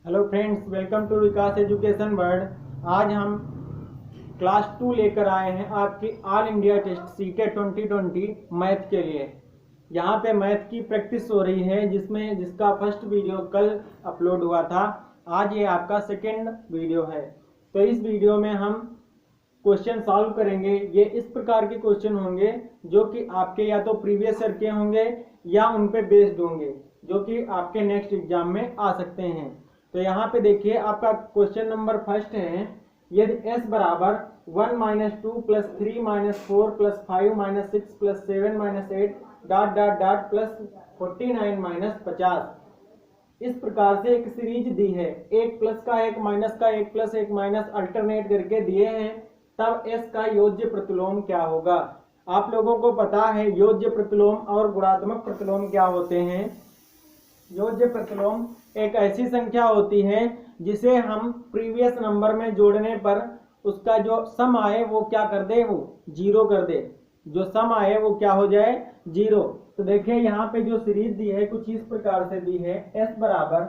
Hello friends, welcome to Vikas education world. आज हम class 2 लेकर आए हैं आपकी all India test CTET 2020 math के लिए। यहाँ पे मैथ की प्रैक्टिस हो रही है जिसका फर्स्ट वीडियो कल अपलोड हुआ था। आज ये आपका सेकेंड वीडियो है। तो इस वीडियो में हम क्वेश्चन सॉल्व करेंगे। ये इस प्रकार के क्वेश्चन होंगे जो कि आपके या तो प्रीवियस ईयर के होंगे या उन पे बेस्ड होंगे, जो कि आपके नेक्स्ट एग्जाम में आ सकते हैं। तो यहाँ पे देखिए, आपका क्वेश्चन नंबर फर्स्ट है, यदि s बराबर 1 minus 2 plus 3 minus 4 plus 5 minus 6 plus 7 minus 8 dot dot dot plus 49 minus 50 इस प्रकार से एक सीरीज दी है, एक प्लस का एक माइनस का एक प्लस एक माइनस अल्टरनेट करके दिए हैं, तब s का योज्य प्रतिलोम क्या होगा। आप लोगों को पता है योज्य प्रतिलोम और गुणात्मक प्रतिलोम क्या होते हैं। योज्य प्रतिलोम एक ऐसी संख्या होती है जिसे हम प्रीवियस नंबर में जोड़ने पर उसका जो सम आए वो क्या कर दे, वो जीरो कर दे। जो सम आए वो क्या हो जाए, जीरो। तो देखिए यहाँ पे जो सीरीज दी है कुछ इस प्रकार से दी है, s बराबर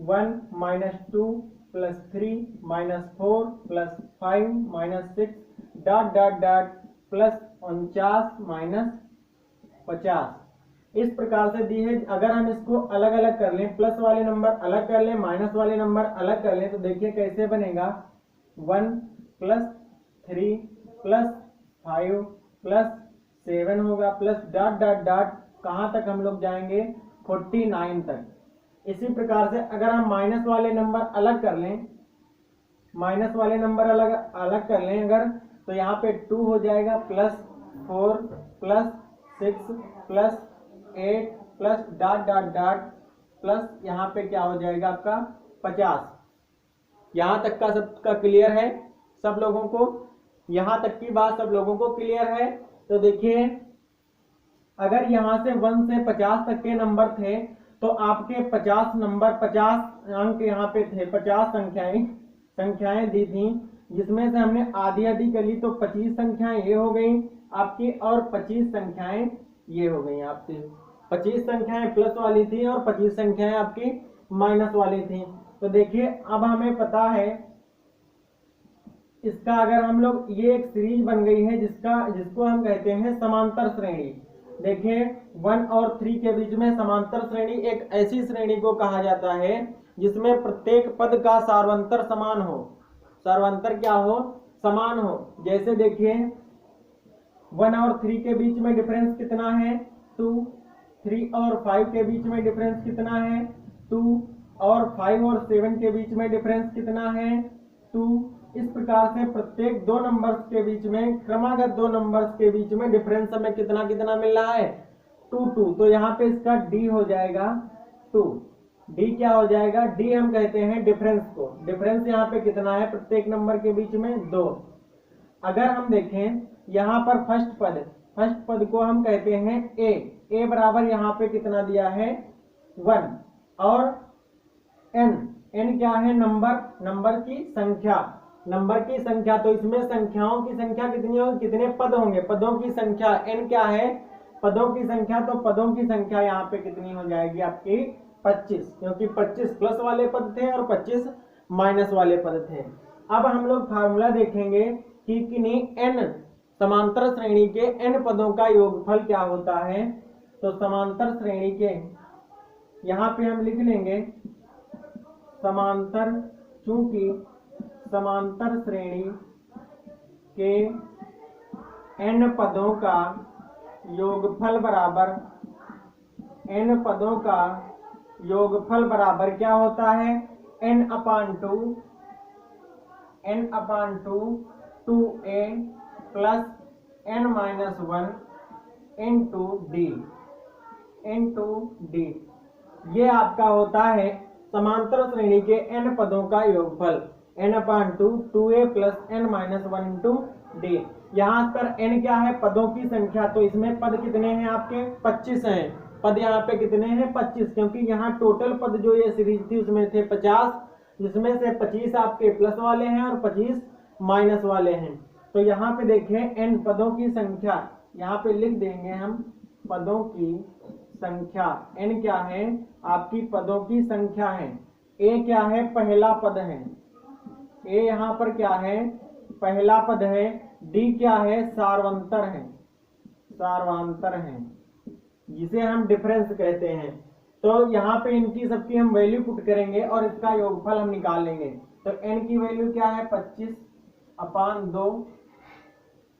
1 minus 2 plus 3 minus 4 plus 5 minus 6 dot dot dot plus 49 minus 50 इस प्रकार से दी है। अगर हम इसको अलग अलग कर लें, प्लस वाले नंबर अलग कर लें, माइनस वाले नंबर अलग कर लें, तो देखिए कैसे बनेगा। 1 प्लस 3 प्लस 5 प्लस 7 होगा, प्लस डॉट डॉट डॉट कहाँ तक हम लोग जाएंगे, 49 तक। इसी प्रकार से अगर हम माइनस वाले नंबर अलग कर लें, माइनस वाले नंबर अलग अलग कर लें अगर, तो यहाँ पे 2 हो जाएगा, plus 4 plus 6 plus 8 plus dot dot dot plus यहाँ पे क्या हो जाएगा आपका 50। यहाँ तक का सबका क्लियर है सब लोगों को? यहाँ तक की बात सब लोगों को क्लियर है? तो देखिए, अगर यहाँ से 1 से 50 तक के नंबर थे तो आपके 50 नंबर 50 अंक यहाँ पे थे, 50 संख्याएं दी थी, जिसमें से हमने आधी आधी कर ली, तो 25 संख्याएं ये हो गई आपकी और 25 संख्याएं ये हो गई आपकी। 25 संख्याएं प्लस वाली थी और 25 संख्याएं आपकी माइनस वाली थी। तो देखिए अब हमें पता है इसका, अगर हम लोग, ये एक सीरीज बन गई है जिसको हम कहते हैं समांतर श्रेणी। देखिए 1 और 3 के बीच में समांतर श्रेणी एक ऐसी श्रेणी को कहा जाता है जिसमें प्रत्येक पद का सार्वंतर समान हो। सार्वंतर क्या हो, समान हो। जैसे देखिए 1 और 3 के बीच में डिफरेंस कितना है, 2। 3 और 5 के बीच में डिफरेंस कितना है, 2। और 5 और 7 के बीच में डिफरेंस कितना है, 2। इस प्रकार से प्रत्येक दो नंबर्स के बीच में, क्रमागत दो नंबर्स के बीच में डिफरेंस हमें कितना कितना मिल रहा है, 2 2। तो यहाँ पे इसका डी हो जाएगा 2। डी क्या हो जाएगा, डी हम कहते हैं डिफरेंस को। डिफरेंस यहाँ पे कितना है प्रत्येक नंबर के बीच में, 2। अगर हम देखें यहाँ पर फर्स्ट पद को हम कहते हैं ए बराबर यहाँ पे कितना दिया है, 1। और एन क्या है, नंबर की संख्या। तो इसमें संख्याओं की संख्या कितनी होगी, कितने पद होंगे, पदों की संख्या। एन क्या है, पदों की संख्या। तो पदों की संख्या यहाँ पे कितनी हो जाएगी आपकी, 25, क्योंकि 25 प्लस वाले पद थे और 25 माइनस वाले पद थे। अब हम लोग फार्मूला देखेंगे कि किन्हीं एन समांतर श्रेणी के एन पदों का योगफल क्या होता है। तो समांतर श्रेणी के, यहाँ पे हम लिख लेंगे समांतर, चूंकि समांतर श्रेणी के एन पदों का योगफल बराबर, एन पदों का योगफल बराबर क्या होता है, n अपान 2 2a plus n minus 1 into D. ये आपका होता है समांतर श्रेणी के n पदों का योगफल, n अपान 2 2a plus n minus 1 into D. यहाँ पर n क्या है, पदों की संख्या। तो इसमें पद कितने हैं आपके, 25 हैं। पद यहाँ पे कितने हैं, 25, क्योंकि यहाँ टोटल पद जो ये सीरीज थी उसमें थे 50, जिसमें से 25 आपके प्लस वाले हैं और 25 माइनस वाले हैं। तो यहाँ पे देखें n पदों की संख्या, यहाँ पे लिख देंगे हम पदों की संख्या। n क्या है, आपकी पदों की संख्या है। ए क्या है, पहला पद है, ए यहाँ पर क्या है, पहला पद है। डी क्या है, सार्वंतर है, सार्वांतर है, जिसे हम डिफरेंस कहते हैं। तो यहाँ पे इनकी सबकी हम वैल्यू पुट करेंगे और इसका योगफल हम निकाल लेंगे। तो n की वैल्यू क्या है, 25/2,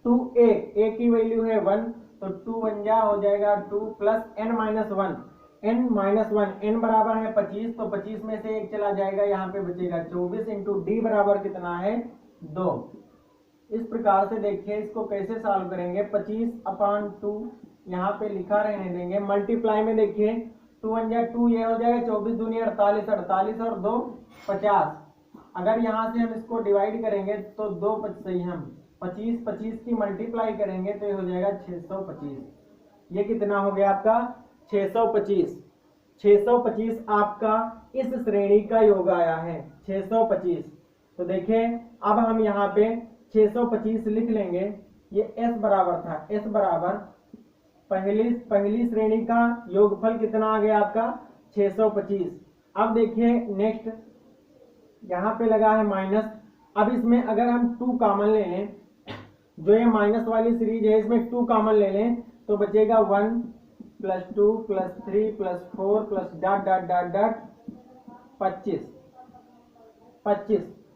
2a, a की वैल्यू है 1, तो 2 1 जा हो जाएगा 2 प्लस n माइनस 1, n बराबर है 25, तो 25 में से 1 चला जाएगा, यहाँ पे बचेगा 24 इंटू डी बराबर कितना है, 2। इस प्रकार से देखिए इसको कैसे सॉल्व करेंगे। 25/2 यहाँ पे लिखा रहने देंगे, मल्टीप्लाई में देखिए 2 1 जा 2, ये हो जाएगा 24 दूनी 48, 48 और 2 50। अगर यहाँ से हम इसको डिवाइड करेंगे तो 2 सही, हम 25 की मल्टीप्लाई करेंगे तो ये हो जाएगा 625। ये कितना हो गया आपका, 625। 625 आपका इस श्रेणी का योग आया है, 625। तो देखिए अब हम यहाँ पे 625 लिख लेंगे। ये s बराबर था, s बराबर पहली श्रेणी का योगफल कितना आ गया आपका, 625। अब देखिए नेक्स्ट यहाँ पे लगा है माइनस। अब इसमें अगर हम 2 कॉमन ले लें, जो ये माइनस वाली सीरीज है इसमें 2 कॉमन ले लें तो बचेगा 1 plus 2 plus 3 plus 4 plus dot dot dot dot 25।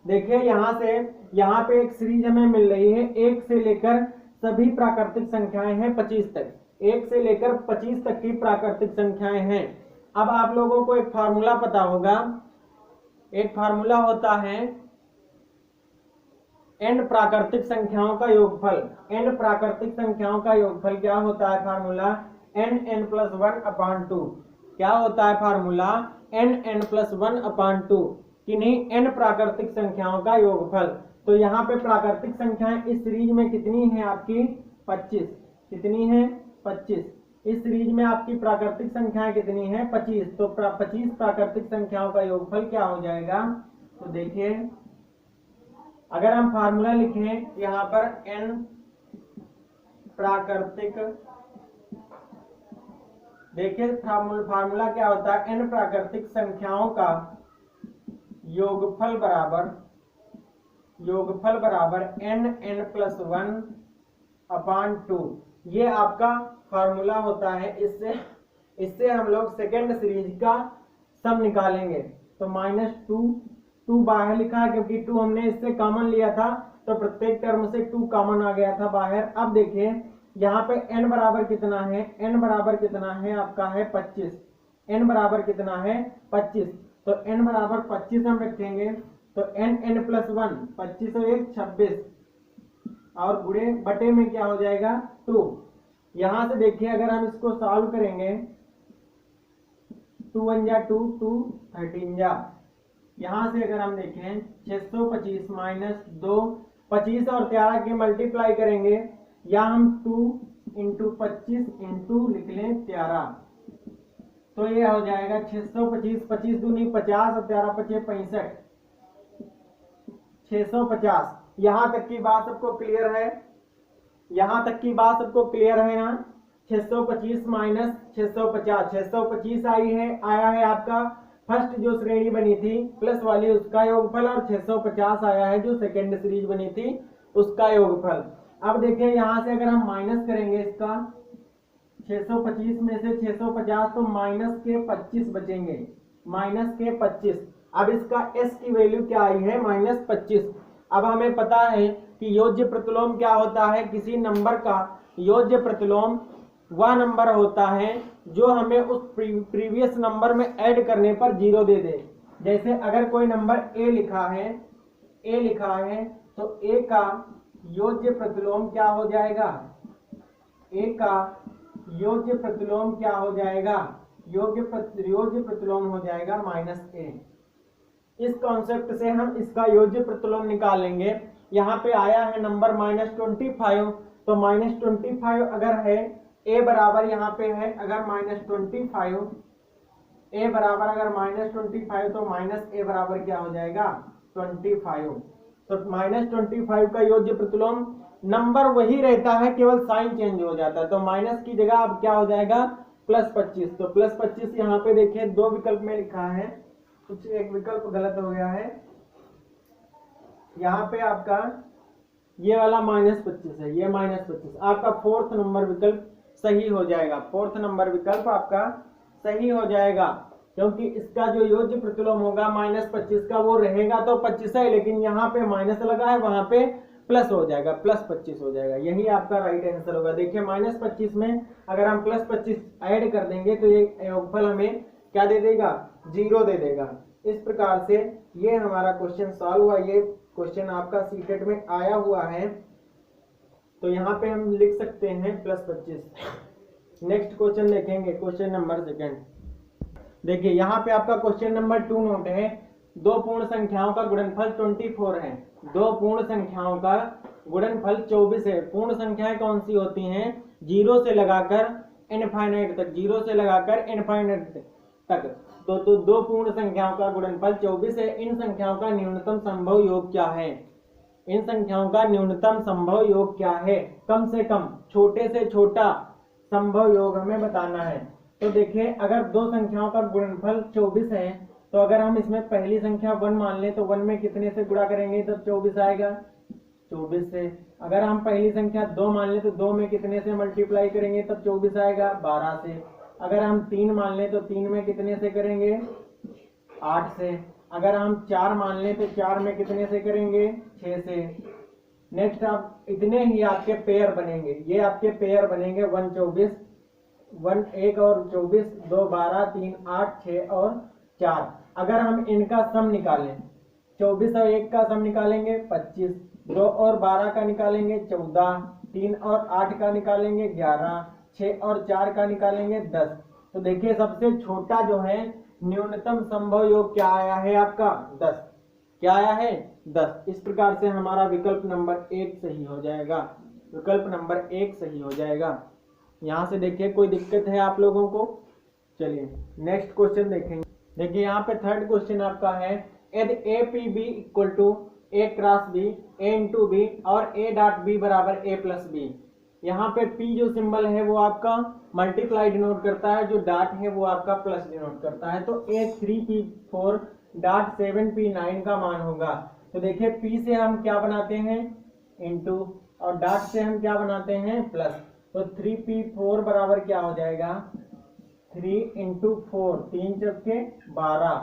देखिए यहाँ पे एक सीरीज हमें मिल रही है, 1 से लेकर सभी प्राकृतिक संख्याएं हैं 25 तक, 1 से लेकर 25 तक की प्राकृतिक संख्याएं हैं। अब आप लोगों को एक फार्मूला पता होगा, एक फार्मूला होता है n प्राकृतिक संख्याओं का योगफल। n प्राकृतिक संख्याओं का योगफल क्या होता है, फार्मूला n+1/2। क्या होता है फार्मूला, n+1/2, किन्हीं n प्राकृतिक संख्याओं का योगफल। तो यहाँ पे प्राकृतिक संख्याएं इस सीरीज में कितनी है आपकी, 25। कितनी है, 25। इस सीरीज में आपकी प्राकृतिक संख्याएं कितनी है, 25। तो 25 प्राकृतिक संख्याओं का योगफल क्या हो जाएगा। तो देखिए अगर हम फार्मूला लिखें यहाँ पर n प्राकृतिक, देखिए फार्मूला क्या होता है, n प्राकृतिक संख्याओं का योगफल बराबर n+1/2। ये आपका फार्मूला होता है। इससे हम लोग सेकेंड सीरीज का सम निकालेंगे। तो -2 बाहर लिखा है क्योंकि 2 हमने इससे कॉमन लिया था, तो प्रत्येक टर्म से 2 कॉमन आ गया था बाहर। अब देखिए यहाँ पे n बराबर कितना है, n बराबर कितना है आपका है 25। n बराबर कितना है, 25। तो n बराबर 25 हम रखेंगे, तो n+1, 25 और 1 26, और गुणे बटे में क्या हो जाएगा 2। यहां से देखिए अगर हम इसको सॉल्व करेंगे, 2 1 जा 2, 2 13 जा। यहां से अगर हम देखें 625 माइनस 2, 25 और 13 की मल्टीप्लाई करेंगे, या हम 2 इंटू 25 इंटू लिख लें 13, तो ये हो जाएगा 625, 25 दूनी 50 और 13 पचे 65, 650। यहां तक की बात सबको क्लियर है, यहां तक की बात सबको क्लियर है ना। 625 माइनस 650, 625 आया है आपका फर्स्ट जो श्रेणी बनी थी प्लस वाली उसका योगफल, और 650 आया है जो सेकेंड सीरीज बनी थी उसका योगफल। अब देखिए यहां से अगर हम माइनस करेंगे इसका 625 में से 650, तो माइनस के 25 बचेंगे, माइनस के 25। अब इसका s की वैल्यू क्या आई है, -25। अब हमें पता है कि योज्य प्रतिलोम क्या होता है, किसी नंबर का योज्य प्रतिलोम वह नंबर होता है जो हमें उस प्रीवियस नंबर में ऐड करने पर 0 दे दे। जैसे अगर कोई नंबर a लिखा है तो a का योज्य प्रतिलोम क्या हो जाएगा, a का योज्य प्रतिलोम क्या हो जाएगा, योज्य प्रतिलोम हो जाएगा -a। इस कॉन्सेप्ट से हम इसका योज्य प्रतिलोम निकाल लेंगे। यहाँ पे आया है नंबर -25, तो -25 अगर है, a बराबर यहाँ पे है अगर -25, a बराबर अगर -25, तो -a बराबर क्या हो जाएगा 25। तो -25 का योज्य प्रतिलोम नंबर वही रहता है, केवल साइन चेंज हो जाता है। तो माइनस की जगह अब क्या हो जाएगा +25। तो +25 यहाँ पे देखिए 2 विकल्प में लिखा है, कुछ एक विकल्प गलत हो गया है। यहाँ पे आपका ये वाला -25 है, ये -25, आपका 4th नंबर विकल्प सही हो जाएगा। 4th नंबर विकल्प आपका सही हो जाएगा, क्योंकि इसका जो योज्य प्रतिलोम होगा -25 का वो रहेगा तो 25 है, लेकिन यहाँ पे माइनस लगा है, वहां पे प्लस हो जाएगा, +25 हो जाएगा। यही आपका राइट आंसर होगा। देखिए -25 में अगर हम +25 ऐड कर देंगे तो ये योगफल हमें क्या दे देगा, 0 दे देगा। इस प्रकार से ये हमारा क्वेश्चन सॉल्व हुआ। ये क्वेश्चन आपका सीटेट में आया हुआ है, तो यहाँ पे हम लिख सकते हैं +25। नेक्स्ट क्वेश्चन देखेंगे, क्वेश्चन नंबर 2। देखिए यहाँ पे आपका क्वेश्चन नंबर 2 नोट है। दो पूर्ण संख्याओं का गुणनफल 24 है। दो पूर्ण संख्याओं का गुणनफल 24 है। पूर्ण संख्याएं कौन सी होती हैं, 0 से लगाकर इनफाइनाइट तक, 0 से लगाकर इनफाइनाइट तक। तो दो पूर्ण संख्याओं का गुणनफल 24 है। इन संख्याओं का न्यूनतम संभव योग क्या है, इन संख्याओं का न्यूनतम संभव योग क्या है, कम से कम, छोटे से छोटा संभव योग हमें बताना है। तो देखिए अगर दो संख्याओं का गुणनफल 24 है, तो अगर हम इसमें पहली संख्या 1 मान लें तो 1 में कितने से गुणा करेंगे तब 24 आएगा, 24 से। अगर हम पहली संख्या 2 मान लें तो 2 में कितने से मल्टीप्लाई करेंगे तब 24 आएगा, 12 से। अगर हम 3 मान लें तो 3 में कितने से करेंगे, 8 से। अगर हम 4 मान लें तो 4 में कितने से करेंगे, 6 से। नेक्स्ट आप इतने ही आपके पेयर बनेंगे, ये आपके पेयर बनेंगे 1 24, 1 और 24, 2 12, 3 8, 6 और 4। अगर हम इनका सम निकालें, 24 और 1 का सम निकालेंगे 25, 2 और 12 का निकालेंगे 14, 3 और 8 का निकालेंगे 11, 6 और 4 का निकालेंगे 10। तो देखिए सबसे छोटा जो है न्यूनतम संभव योग क्या आया है आपका, 10। क्या आया है, 10। इस प्रकार से हमारा विकल्प नंबर 1 सही हो जाएगा। विकल्प नंबर 1 सही हो जाएगा। यहाँ से देखिए कोई दिक्कत है आप लोगों को। चलिए नेक्स्ट क्वेश्चन देखेंगे। देखिए यहाँ पे 3rd क्वेश्चन आपका है, यदि A P B equal to A cross B, A into B और ए डॉट बी बराबर ए प्लस बी। यहाँ पे P जो सिंबल है वो आपका मल्टीप्लाई डिनोट करता है, जो डॉट है वो आपका प्लस डिनोट करता है। तो A3P4 डॉट 7P9 का मान होगा। तो देखिए P से हम क्या बनाते हैं, इंटू, और डॉट से हम क्या बनाते हैं, प्लस। तो 3P4 बराबर क्या हो जाएगा, 3 इंटू 4, 3 चौके 12।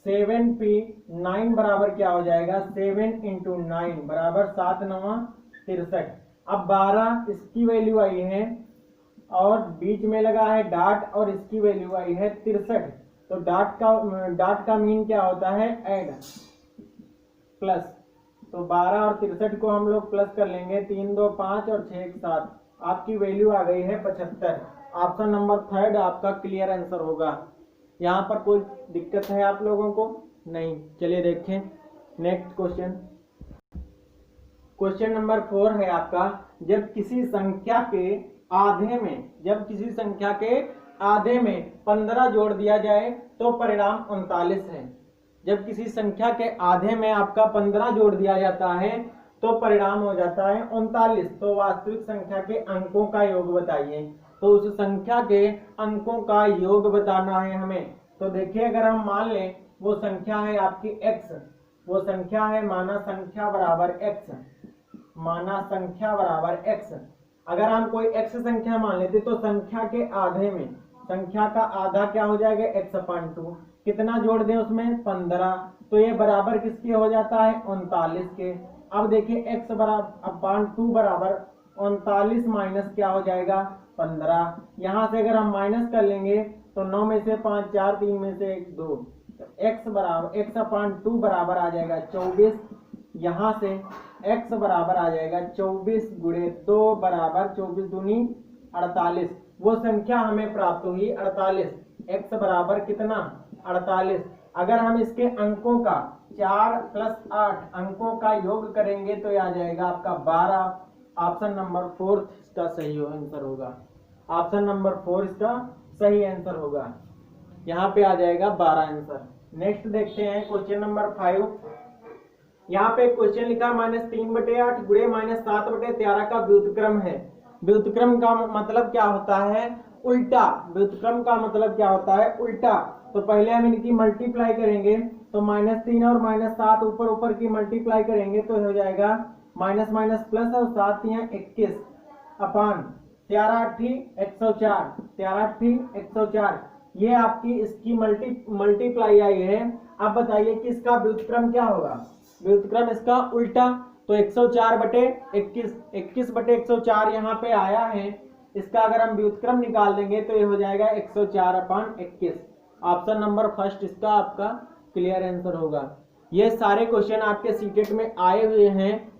7P9 बराबर क्या हो जाएगा, 7 इंटू 9 बराबर 7 9 63। अब 12 इसकी वैल्यू आई है और बीच में लगा है डॉट और इसकी वैल्यू आई है 63। तो डॉट का मीन क्या होता है, ऐड, प्लस। तो 12 और 63 को हम लोग प्लस कर लेंगे, 3 2 5 और 6 1 7। आपकी वैल्यू आ गई है 75। ऑप्शन नंबर 3 आपका क्लियर आंसर होगा। यहाँ पर कोई दिक्कत है आप लोगों को, नहीं। चलिए देखें नेक्स्ट क्वेश्चन। क्वेश्चन नंबर 4 है आपका, जब किसी संख्या के आधे में 15 जोड़ दिया जाए तो परिणाम 39 है। जब किसी संख्या के आधे में आपका 15 जोड़ दिया जाता है तो परिणाम हो जाता है 39। तो वास्तविक संख्या के अंकों का योग बताइए। तो उस संख्या के अंकों का योग बताना है हमें। तो देखिए अगर हम मान लें वो संख्या है आपकी x, वो संख्या है माना संख्या बराबर x, माना संख्या बराबर x। अगर हम कोई x संख्या मान लेते तो संख्या के आधे में, संख्या का आधा क्या हो जाएगा, x/2। कितना जोड़ दें उसमें, 15। तो ये बराबर किसके हो जाता है, 39 के। अब देखिए x/2 बराबर 39 माइनस क्या हो जाएगा, 15। यहाँ से अगर हम माइनस कर लेंगे तो 9 में से 5 4, 3 में से 1 2, तो x/2 बराबर आ जाएगा 24। यहाँ से x बराबर आ जाएगा 24 गुणे 2 बराबर 24 दूनी 48। वो संख्या हमें प्राप्त हुई 48। x बराबर कितना, 48। अगर हम इसके अंकों का 4 + 8 अंकों का योग करेंगे तो आ जाएगा आपका 12। ऑप्शन नंबर 4 इसका सही आंसर होगा। ऑप्शन नंबर 4 इसका सही आंसर होगा। यहाँ पे आ जाएगा 12 आंसर। नेक्स्ट देखते हैं क्वेश्चन नंबर 5। यहाँ पे क्वेश्चन लिखा -3/8 गुणे -7/13 का व्युत्क्रम है। व्युत्क्रम का मतलब क्या होता है, उल्टा। व्युत्क्रम का मतलब क्या होता है? उल्टा। तो पहले हम इनकी मल्टीप्लाई करेंगे, तो -3 और -7 ऊपर ऊपर की मल्टीप्लाई करेंगे तो हो जाएगा माइनस माइनस प्लस और 7 या 21 अपान 13 8 104। ये आपकी इसकी मल्टीप्लाई आई है। अब बताइए कि इसका व्युत्क्रम क्या होगा? व्युत्क्रम इसका उल्टा। तो 104 बटे 21, 21 बटे 104 यहाँ पे आया है। इसका अगर हम व्युत्क्रम निकाल देंगे तो ये हो जाएगा 104 अपान 21। ऑप्शन नंबर फर्स्ट इसका आपका क्लियर आंसर होगा। ये सारे क्वेश्चन आपके सीटेट में आए हुए हैं,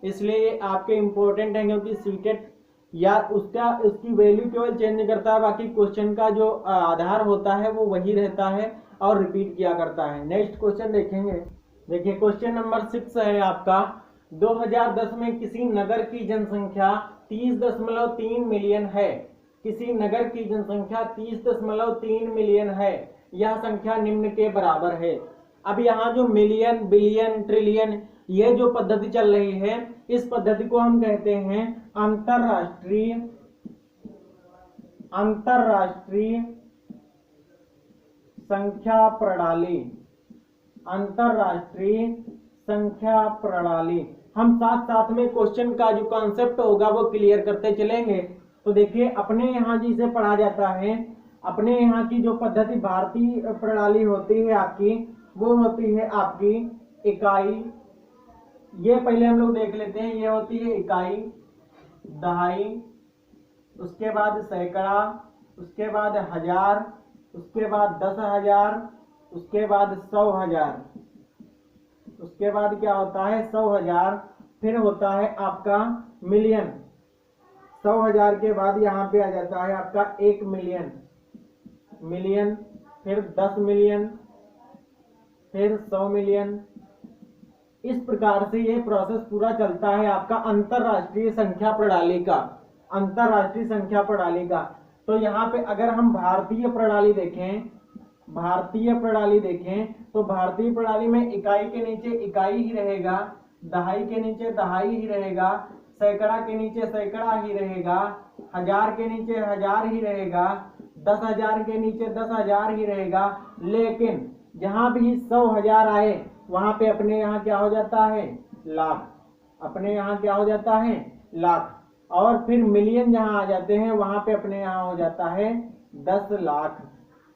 इसलिए ये आपके इंपॉर्टेंट हैं, क्योंकि सीटेट या उसकी वैल्यू केवल चेंज नहीं करता है, बाकी क्वेश्चन का जो आधार होता है वो वही रहता है और रिपीट किया करता है। नेक्स्ट क्वेश्चन देखेंगे। देखिए क्वेश्चन नंबर 6 है आपका। 2010 में किसी नगर की जनसंख्या 30.3 मिलियन है। किसी नगर की जनसंख्या 30.3 मिलियन है। यह संख्या निम्न के बराबर है। अब यहाँ जो मिलियन, बिलियन, ट्रिलियन ये जो पद्धति चल रही है, इस पद्धति को हम कहते हैं अंतरराष्ट्रीय संख्या प्रणाली। अंतरराष्ट्रीय संख्या प्रणाली। हम साथ साथ में क्वेश्चन का जो कॉन्सेप्ट होगा वो क्लियर करते चलेंगे। तो देखिए अपने यहाँ जिसे पढ़ा जाता है, अपने यहाँ की जो पद्धति भारतीय प्रणाली होती है आपकी, वो होती है आपकी इकाई। ये पहले हम लोग देख लेते हैं। ये होती है इकाई, दहाई, उसके बाद सैकड़ा, उसके बाद हजार, उसके बाद 10,000, उसके बाद 100,000, उसके बाद क्या होता है 100,000, फिर होता है आपका मिलियन। 100,000 के बाद यहाँ पे आ जाता है आपका 1 मिलियन, फिर 10 मिलियन, फिर 100 मिलियन। इस प्रकार से ये प्रोसेस पूरा चलता है आपका अंतरराष्ट्रीय संख्या प्रणाली का। अंतरराष्ट्रीय संख्या प्रणाली का। तो यहाँ पे अगर हम भारतीय प्रणाली देखें, तो भारतीय प्रणाली में इकाई के नीचे इकाई ही रहेगा, दहाई के नीचे दहाई ही रहेगा, सैकड़ा के नीचे सैकड़ा ही रहेगा, हजार के नीचे हजार ही रहेगा, 10,000 के नीचे 10,000 ही रहेगा। लेकिन जहां भी 100,000 आए वहां पे अपने यहाँ क्या हो जाता है? लाख। अपने यहाँ क्या हो जाता है? लाख। और फिर मिलियन जहां आ जाते हैं वहां पे अपने यहाँ हो जाता है 10 लाख।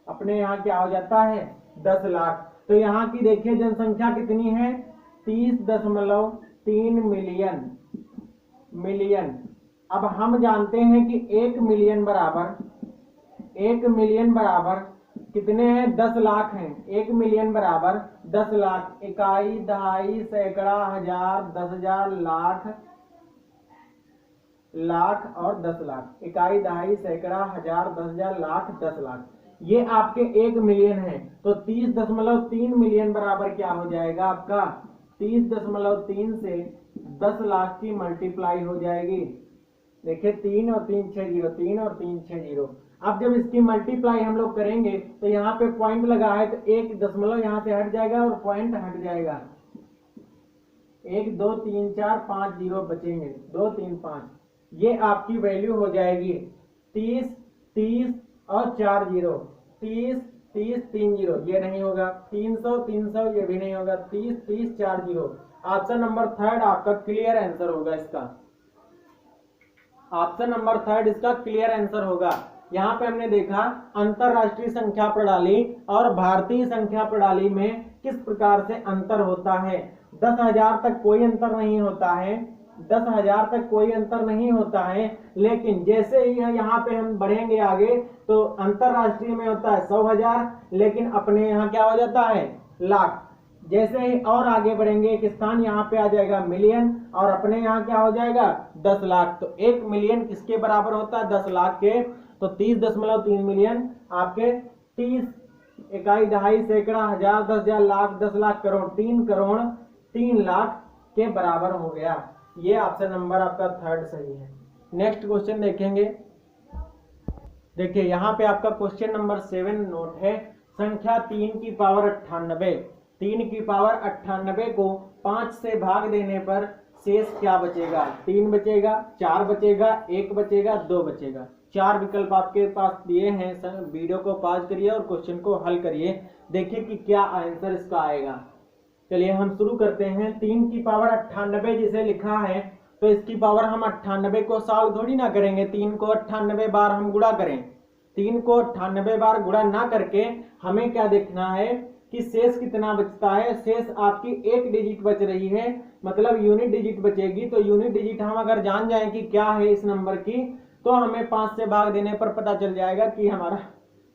अपने यहाँ क्या हो जाता है? 10 लाख। तो यहाँ की देखिए जनसंख्या कितनी है? 30.3 मिलियन। अब हम जानते हैं कि 1 मिलियन बराबर कितने हैं? 10 लाख हैं। 1 मिलियन बराबर 10 लाख। इकाई, दहाई, सैकड़ा, हजार, 10,000, लाख और 10 लाख। इकाई, दहाई, सैकड़ा, हजार, 10,000, लाख, 10 लाख। ये आपके 1 मिलियन है। तो 30.3 मिलियन बराबर क्या हो जाएगा आपका? 30.3 से 10 लाख की मल्टीप्लाई हो जाएगी। देखिए 3 और 3 6 0, 3 और 3 6 0। अब जब इसकी मल्टीप्लाई हम लोग करेंगे तो यहाँ पे पॉइंट लगा है तो 1 दशमलव यहाँ से हट जाएगा और पॉइंट हट जाएगा। 1 2 3 4 5 0 बचेंगे, 2 3 5। ये आपकी वैल्यू हो जाएगी 30 30 और 4 0, 30 30 3 0। ये नहीं होगा। 300 300 ये भी नहीं होगा। 30 30 4 0। ऑप्शन नंबर थर्ड आपका क्लियर आंसर होगा इसका। ऑप्शन नंबर थर्ड इसका क्लियर आंसर होगा। यहाँ पे हमने देखा अंतरराष्ट्रीय संख्या प्रणाली और भारतीय संख्या प्रणाली में किस प्रकार से अंतर होता है। 10,000 तक कोई अंतर नहीं होता है। 10,000 तक कोई अंतर नहीं होता है। लेकिन जैसे ही यहाँ पे हम बढ़ेंगे आगे तो अंतरराष्ट्रीय में होता है 100,000, लेकिन अपने यहाँ क्या हो जाता है? लाख। जैसे ही और आगे बढ़ेंगे एक स्थान यहाँ पे आ जाएगा मिलियन और अपने यहाँ क्या हो जाएगा? 10 लाख। तो 1 मिलियन किसके बराबर होता है? 10 लाख के। तो 30.3 मिलियन आपके 30 इकाई, दहाई, सैकड़ा, हजार, 10,000, लाख, 10 लाख, करोड़, 3 करोड़ 3 लाख के बराबर हो गया। ये ऑप्शन नंबर आपका थर्ड सही है। नेक्स्ट क्वेश्चन देखेंगे। देखिए यहाँ पे आपका क्वेश्चन नंबर 7 नोट है। संख्या 3 की पावर 98। 3 की पावर 98 को 5 से भाग देने पर शेष क्या बचेगा? 3 बचेगा, 4 बचेगा, 1 बचेगा, 2 बचेगा। 4 विकल्प आपके पास दिए हैं। वीडियो को पॉज करिए और क्वेश्चन को हल करिए, देखिए कि क्या आंसर इसका आएगा। चलिए हम शुरू करते हैं। 3 की पावर 98 जिसे लिखा है, तो इसकी पावर हम 98 को सॉल्व थोड़ी ना करेंगे, 3 को 98 बार हम गुणा करें। 3 को 98 बार गुणा ना करके हमें क्या देखना है कि शेष कितना बचता है। शेष आपकी एक डिजिट बच रही है, मतलब यूनिट डिजिट बचेगी। तो यूनिट डिजिट हम अगर जान जाए कि क्या है इस नंबर की, तो हमें 5 से भाग देने पर पता चल जाएगा कि हमारा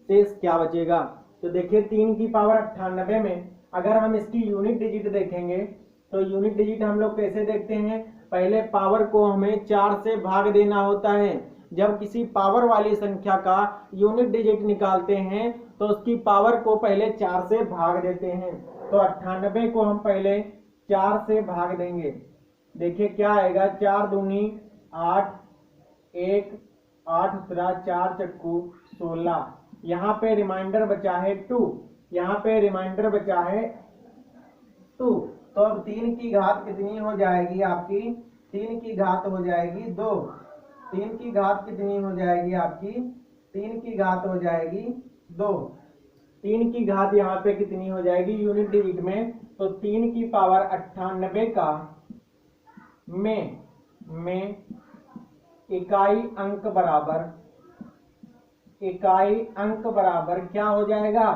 शेष क्या बचेगा। तो देखिए 3 की पावर 98 में अगर हम इसकी यूनिट डिजिट देखेंगे, तो यूनिट डिजिट हम लोग कैसे देखते हैं, पहले पावर को हमें 4 से भाग देना होता है। जब किसी पावर वाली संख्या का यूनिट डिजिट निकालते हैं तो उसकी पावर को पहले 4 से भाग देते हैं। तो 98 को हम पहले 4 से भाग देंगे। देखिए क्या आएगा, 4 दूनी 8, 1 8 उतरा 4 चक्कू 16। यहाँ पे रिमाइंडर बचा है 2, यहाँ पे रिमाइंडर बचा है 2। तो अब 3 की घात कितनी हो जाएगी आपकी, 3 की घात हो जाएगी 2। 3 की घात कितनी हो जाएगी आपकी, 3 की घात हो जाएगी 2। 3 की घात यहाँ पे कितनी हो जाएगी यूनिट डिजिट में, तो 3 की पावर 98 का में इकाई अंक बराबर क्या हो जाएगा,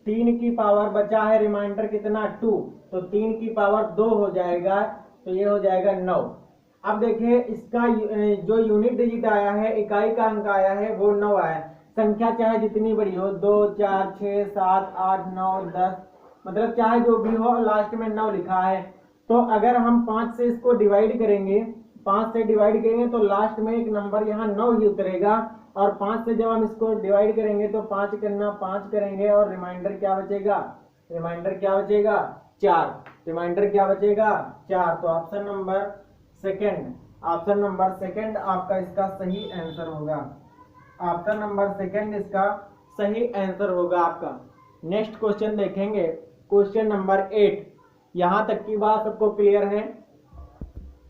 3 की पावर बचा है रिमाइंडर कितना 2, तो 3 की पावर 2 हो जाएगा, तो ये हो जाएगा 9। अब देखिए इसका जो यूनिट डिजिट आया है, इकाई का अंक आया है, वो 9 आया है। संख्या चाहे जितनी बड़ी हो, 2 4 6 7 8 9 10, मतलब चाहे जो भी हो, लास्ट में 9 लिखा है। तो अगर हम 5 से इसको डिवाइड करेंगे, 5 से डिवाइड करेंगे तो लास्ट में एक नंबर यहाँ 9 ही उतरेगा। और 5 से जब हम इसको डिवाइड करेंगे तो 5 करना 5 करेंगे, और रिमाइंडर क्या बचेगा, रिमाइंडर क्या बचेगा 4, रिमाइंडर क्या बचेगा 4। तो ऑप्शन नंबर सेकंड आपका इसका सही आंसर होगा। ऑप्शन नंबर सेकंड इसका सही आंसर होगा आपका। नेक्स्ट क्वेश्चन देखेंगे, क्वेश्चन नंबर 8। यहां तक की बात सबको क्लियर है।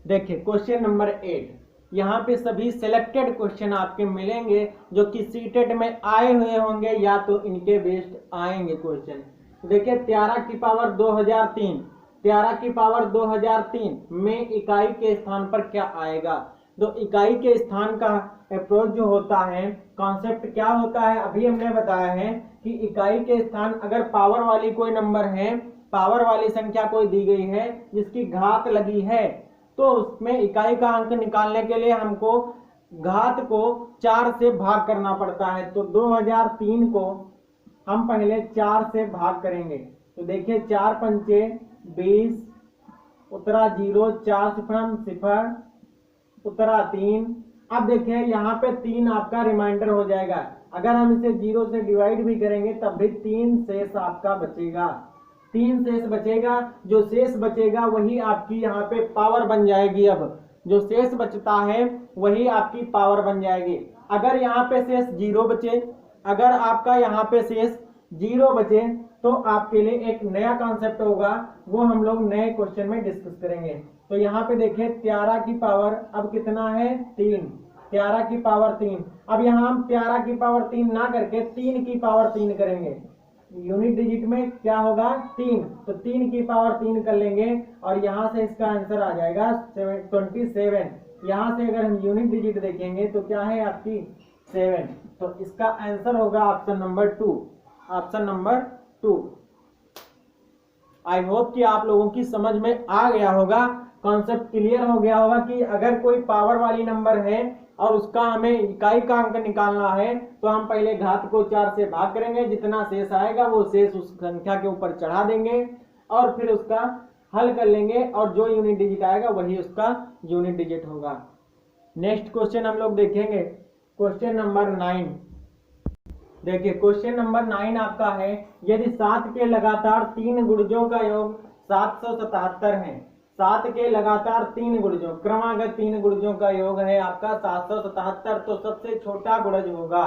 देखिए क्वेश्चन नंबर 8, यहाँ पे सभी सिलेक्टेड क्वेश्चन आपके मिलेंगे जो कि सीटेट में आए हुए होंगे या तो इनके बेस्ड आएंगे क्वेश्चन। देखिए 13 की पावर 2003, 13 की पावर 2003 में इकाई के स्थान पर क्या आएगा। तो इकाई के स्थान का अप्रोच जो होता है, कॉन्सेप्ट क्या होता है, अभी हमने बताया है कि इकाई के स्थान अगर पावर वाली कोई नंबर है, पावर वाली संख्या कोई दी गई है जिसकी घात लगी है, तो उसमें इकाई का अंक निकालने के लिए हमको घात को 4 से भाग करना पड़ता है। तो 2003 को हम पहले 4 से भाग करेंगे। तो देखिए 4 पंचे 20, उतरा 0, 4 सिफर 0, उतरा 3। अब देखिए यहाँ पे 3 आपका रिमाइंडर हो जाएगा। अगर हम इसे 0 से डिवाइड भी करेंगे तब भी 3 शेष आपका बचेगा, 3 शेष बचेगा। जो शेष बचेगा वही आपकी यहाँ पे पावर बन जाएगी। अब जो शेष बचता है वही आपकी पावर बन जाएगी। अगर यहाँ पे शेष 0 बचे, अगर आपका यहाँ पे शेष 0 बचे, तो आपके लिए एक नया कॉन्सेप्ट होगा, वो हम लोग नए क्वेश्चन में डिस्कस करेंगे। तो यहाँ पे देखिए 13 की पावर अब कितना है 3, 13 की पावर 3। अब यहाँ हम 13 की पावर 3 ना करके 3 की पावर 3 करेंगे। यूनिट डिजिट में क्या होगा 3, तो 3 की पावर 3 कर लेंगे और यहाँ से इसका आंसर आ जाएगा 27। यहाँ से अगर हम यूनिट डिजिट देखेंगे तो क्या है आपकी 7, तो इसका आंसर होगा option number 2, option number 2। I hope कि आप लोगों की समझ में आ गया होगा, कॉन्सेप्ट क्लियर हो गया होगा कि अगर कोई पावर वाली नंबर है और उसका हमें इकाई का अंक निकालना है तो हम पहले घात को 4 से भाग करेंगे, जितना शेष आएगा वो शेष उस संख्या के ऊपर चढ़ा देंगे और फिर उसका हल कर लेंगे, और जो यूनिट डिजिट आएगा वही उसका यूनिट डिजिट होगा। नेक्स्ट क्वेश्चन हम लोग देखेंगे, क्वेश्चन नंबर 9। देखिए क्वेश्चन नंबर 9 आपका है, यदि 7 के लगातार 3 गुणजों का योग 777 है, 7 के लगातार 3 गुणजों, क्रमागत 3 गुणजों का योग है आपका 777, तो सबसे छोटा गुणज होगा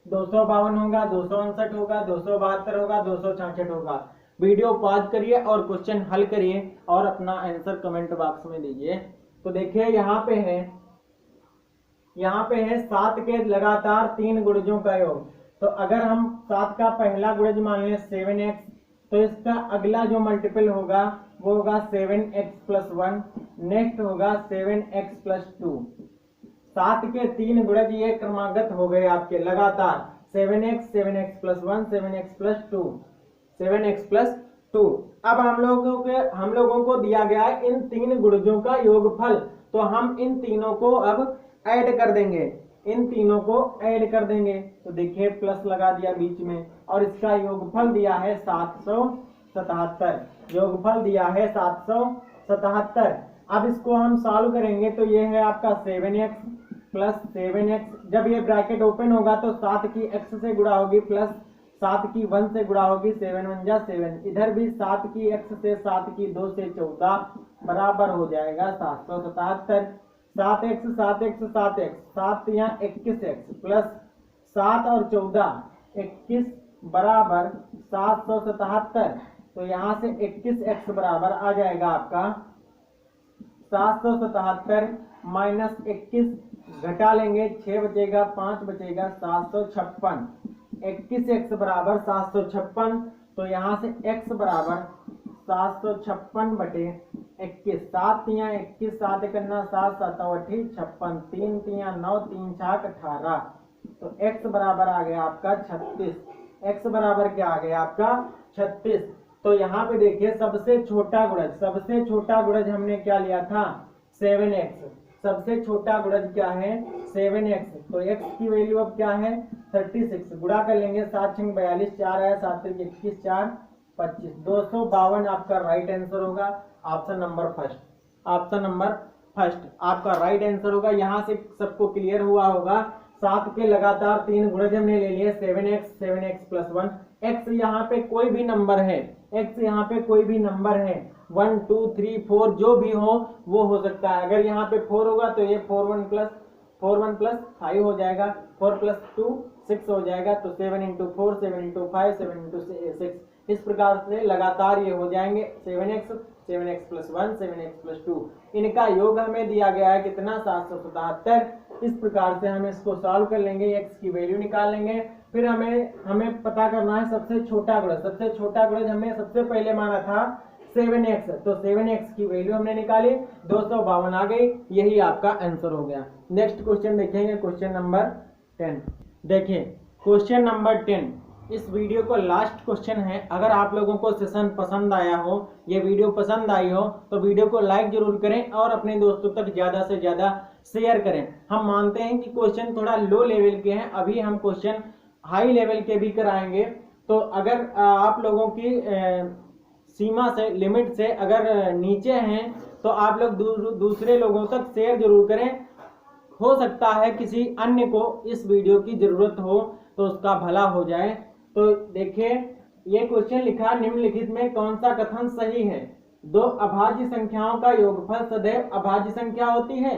252 होगा, 259 होगा, 272 होगा, 266 होगा। वीडियो पॉज करिए और क्वेश्चन हल करिए और अपना आंसर कमेंट बॉक्स में दीजिए। तो देखिए यहाँ पे है यहाँ पे है 7 के लगातार 3 गुणजों का योग। तो अगर हम 7 का पहला गुणज मान लें 7x, तो इसका अगला जो मल्टीपल होगा वो होगा 7x+1, नेक्स्ट होगा 7x+2। 7 के 3 गुणज ये क्रमागत हो गए आपके लगातार 7x, 7x+1, 7x+2, 7x+2। अब हम लोगों को दिया गया है इन 3 गुणजों का योगफल, तो हम इन तीनों को अब ऐड कर देंगे, इन तीनों को ऐड कर देंगे। तो देखिए प्लस लगा दिया बीच में, और इसका योगफल दिया है 777, योगफल दिया है 777। अब इसको हम सॉल्व करेंगे तो ये है आपका 7x प्लस 7x, जब ये ब्रैकेट ओपन होगा तो 7 की x से गुणा होगी प्लस 7 की 1 से गुणा होगी, 7 1 जा 7, इधर भी 7 की x से 7 की 2 से 14 बराबर हो जाएगा 777। 7x 7x 7x 7 यहाँ 21x प्लस 7 और 14 21 बराबर 777। तो यहाँ से 21x बराबर आ जाएगा आपका 777 माइनस 21, घटा लेंगे 6 बचेगा 5 बचेगा 756। 21x बराबर 756, तो यहाँ से x बराबर 756 बटे 21, 7 यहाँ 21, 7 करना 7 7 8 56, 3 यहाँ 9 3 6 18, तो x बराबर आ गया आपका 36। x बराबर क्या आ गया आपका 36। तो यहाँ पे देखिए सबसे छोटा गुणज हमने क्या लिया था 7x, सबसे छोटा गुणज क्या है 7x, तो x की वैल्यू अब क्या है 36, गुणा कर लेंगे 7 6 42, 4 आया 7 3 21, 4 25, 252 आपका राइट आंसर होगा। Option number first, option number first आपका राइट आंसर होगा। यहाँ से सबको क्लियर हुआ होगा। 7 के लगातार 3 गुणज हमने ले लिए 7x, 7x+1, x यहाँ पे कोई भी नंबर है, x यहाँ पे कोई भी नंबर है 1 2 3 4 जो भी हो वो हो सकता है। अगर यहाँ पे 4 होगा तो ये 4 1 प्लस 5 हो जाएगा, 4 + 2 6 हो जाएगा, तो 7 × 4 7 × 5 7 × 6, इस प्रकार से लगातार ये हो जाएंगे 7x, 7x+1, 7x+2। इनका योग हमें दिया गया है कितना 777। इस प्रकार से हम इसको सॉल्व कर लेंगे, x की वैल्यू निकाल लेंगे। फिर हमें पता करना है सबसे छोटा गुणज। सबसे छोटा गुणज हमने सबसे पहले माना था 7x, तो 7x की वैल्यू हमने निकाली 252 आ गई, यही आपका आंसर हो गया। नेक्स्ट क्वेश्चन देखेंगे, क्वेश्चन नंबर 10। देखिए क्वेश्चन नंबर 10 इस वीडियो को लास्ट क्वेश्चन है। अगर आप लोगों को सेशन पसंद आया हो, ये वीडियो पसंद आई हो, तो वीडियो को लाइक जरूर करें और अपने दोस्तों तक ज्यादा से ज्यादा शेयर करें। हम मानते हैं कि क्वेश्चन थोड़ा लो लेवल के हैं, अभी हम क्वेश्चन हाई लेवल के भी कराएंगे। तो अगर आप लोगों की सीमा से, लिमिट से अगर नीचे हैं तो आप लोग दूसरे लोगों तक शेयर जरूर करें। हो सकता है किसी अन्य को इस वीडियो की जरूरत हो तो उसका भला हो जाए। तो देखिए ये क्वेश्चन लिखा, निम्नलिखित में कौन सा कथन सही है? 2 अभाज्य संख्याओं का योगफल सदैव अभाज्य संख्या होती है।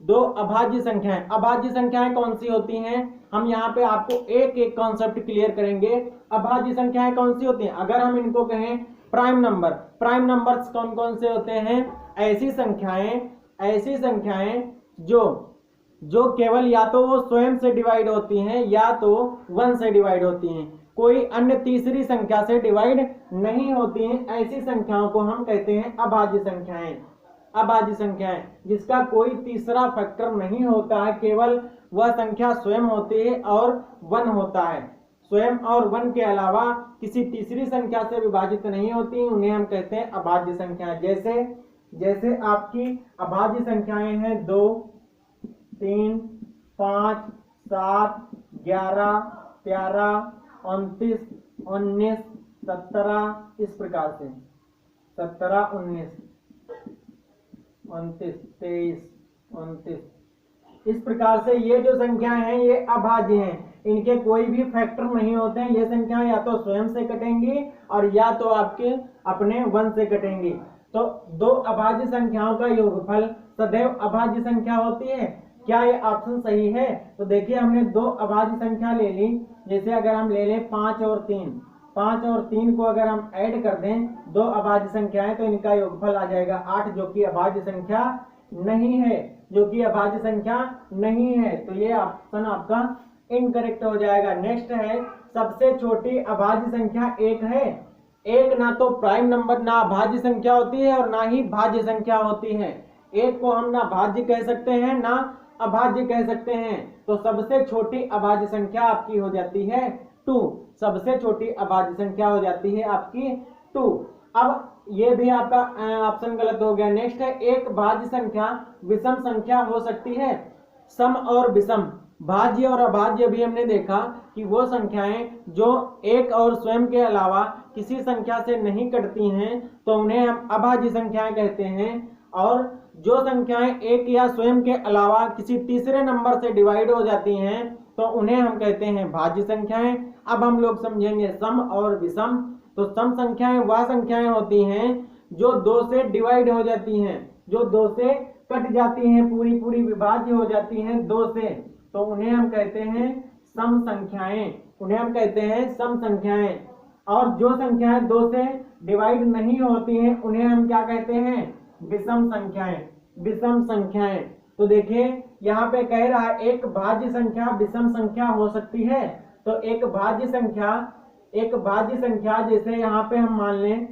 2 अभाज्य संख्याएं, अभाज्य संख्याएं कौन सी होती हैं? हम यहाँ पे आपको एक एक कॉन्सेप्ट क्लियर करेंगे। अभाज्य संख्याएं कौन सी होती हैं? अगर हम इनको कहें प्राइम नंबर, प्राइम नंबर्स कौन कौन से होते हैं? ऐसी संख्याएं जो केवल या तो वो स्वयं से डिवाइड होती हैं या तो 1 से डिवाइड होती हैं, कोई अन्य तीसरी संख्या से डिवाइड नहीं होती हैं। ऐसी संख्याओं को हम कहते हैं अभाज्य संख्याएं। अभाज्य संख्याएं जिसका कोई तीसरा फैक्टर नहीं होता है, केवल वह संख्या स्वयं होती है और 1 होता है। स्वयं और 1 के अलावा किसी तीसरी संख्या से विभाजित नहीं होती, उन्हें हम कहते हैं अभाज्य संख्याएं। जैसे आपकी अभाज्य संख्याएं हैं 2 3 5 7 11 13 29 19 17, इस प्रकार से 17 19 29 23 29, इस प्रकार से ये जो संख्याएं हैं ये अभाज्य हैं। इनके कोई भी फैक्टर नहीं होते हैं। ये संख्याएं या तो स्वयं से कटेंगी और या तो आपके अपने 1 से कटेंगी। तो 2 अभाज्य संख्याओं का योगफल सदैव अभाज्य संख्या होती है। क्या ये ऑप्शन सही है? तो देखिए हमने 2 अभाज्य संख्या ले ली। जैसे अगर हम ले लें 5 और 3 को अगर हम ऐड कर दें 2 अभाज्य संख्याएं तो इनका योगफल आ जाएगा 8, जो कि अभाज्य संख्या नहीं है, जो कि अभाज्य संख्या नहीं है। तो ये ऑप्शन आपका इनकरेक्ट हो जाएगा। नेक्स्ट है, सबसे छोटी अभाज्य संख्या 1 है। 1 ना तो प्राइम नंबर, ना अभाज्य संख्या होती है और ना ही भाज्य संख्या होती है। 1 को हम ना भाज्य कह सकते हैं ना अभाज्य कह सकते हैं। तो सबसे छोटी अभाज्य संख्या आपकी हो जाती है 2। सबसे छोटी अभाज्य संख्या हो जाती है आपकी 2। अब ये भी आपका ऑप्शन गलत हो गया। नेक्स्ट है, एक भाज्य संख्या विषम संख्या हो सकती है। सम और विषम, भाज्य और अभाज्य भी हमने देखा कि वो संख्याएं जो एक और स्वयं के अलावा किसी संख्या से नहीं कटती हैं तो उन्हें हम अभाज्य संख्याएं कहते हैं। और जो संख्याएं एक या स्वयं के अलावा किसी तीसरे नंबर से डिवाइड हो जाती हैं तो उन्हें हम कहते हैं भाज्य संख्याएं। अब हम लोग समझेंगे सम और विषम। तो सम संख्याएं वह संख्याएं होती हैं जो 2 से डिवाइड हो जाती हैं, जो 2 से कट जाती हैं, पूरी पूरी विभाज्य हो जाती हैं 2 से, तो उन्हें हम कहते हैं सम संख्याएं। उन्हें हम कहते हैं सम संख्याएं। और जो संख्याएं 2 से डिवाइड नहीं होती हैं उन्हें हम क्या कहते हैं, विषम संख्याएं। विषम संख्याएं। तो देखिए यहाँ पे कह रहा है एक भाज्य संख्या विषम संख्या हो सकती है। तो एक भाज्य संख्या जैसे यहाँ पे हम मान लें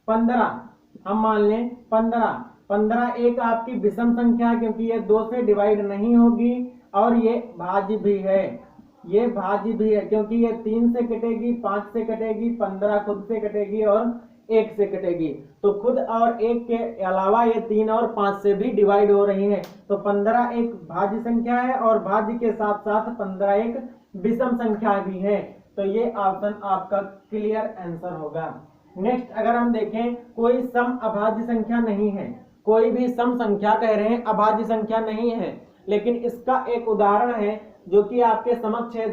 15, 15 एक आपकी विषम संख्या, क्योंकि ये 2 से डिवाइड नहीं होगी और ये भाज्य भी है। ये भाज्य भी है क्योंकि ये 3 से कटेगी, 5 से कटेगी, 15 खुद से कटेगी और 1 से कटेगी। तो खुद और 1 के अलावा ये 3 और 5 से भी डिवाइड हो रही है। तो 15 एक भाज्य संख्या है और भाज्य के साथ साथ 15 एक विषम संख्या भी है। तो ये ऑप्शन आपका क्लियर आंसर होगा। नेक्स्ट अगर हम देखें, कोई सम अभाज्य संख्या नहीं है। कोई भी सम संख्या कह रहे हैं, अभाज्य संख्या नहीं है। लेकिन इसका एक उदाहरण है जो कि आपके समक्ष है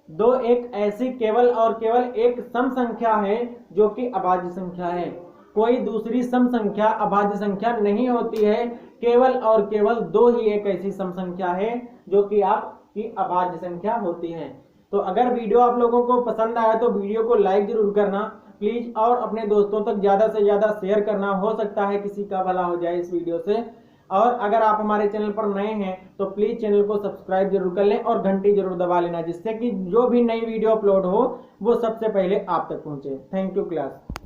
2 एक ऐसी केवल और केवल एक सम संख्या है जो कि अभाज्य संख्या है। कोई दूसरी सम संख्या अभाज्य संख्या नहीं होती है। केवल और केवल 2 ही एक ऐसी सम संख्या है जो कि आपकी अभाज्य संख्या होती है। तो अगर वीडियो आप लोगों को पसंद आया तो वीडियो को लाइक जरूर करना प्लीज, और अपने दोस्तों तक ज्यादा से ज्यादा शेयर करना। हो सकता है किसी का भला हो जाए इस वीडियो से। और अगर आप हमारे चैनल पर नए हैं तो प्लीज चैनल को सब्सक्राइब जरूर कर लें और घंटी जरूर दबा लेना, जिससे कि जो भी नई वीडियो अपलोड हो वो सबसे पहले आप तक पहुंचे। Thank you class.